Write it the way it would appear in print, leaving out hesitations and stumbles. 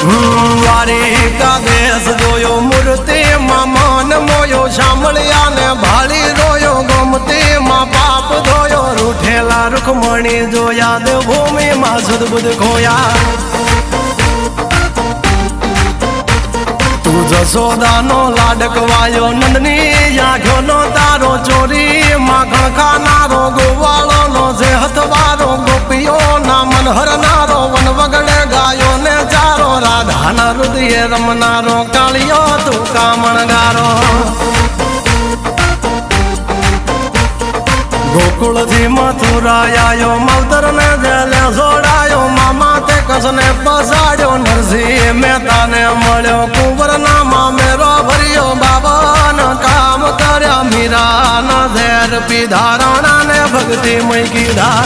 દ્વારિકા દેશ જોયો મૂર્તિમાં મન મોયો સાંભળ્યા ને ભાળી રોયો ગોમતીમાં પાપ ધોયો રૂઠેલા રૂખમણી જોયા દેવભૂમિમાં સદબુદ્ધ ખોયા તું જશોદાનો લાડકવાયો નંદની આંખોનો તારો ચોરી માખણ ખાનારો ગોવાળોનો જે હથવારો ગોપીઓના મન હરનારો વન વગડે ગાયો ને ચારો રાધાના હૃદયે રમનારો કાળિયો તું કામણગારો ગોકુળથી મથુરા આયો માવતર ને જેલે જોડાયો મામા તે કસને પસાડ્યો નરસિંહ મહેતાને મળ્યો કુંવરના મામેરો ભર્યો બાબાના કામ કર્યા મીરાના ઝેર પીધા રાણાને ભક્તિ મય કીધા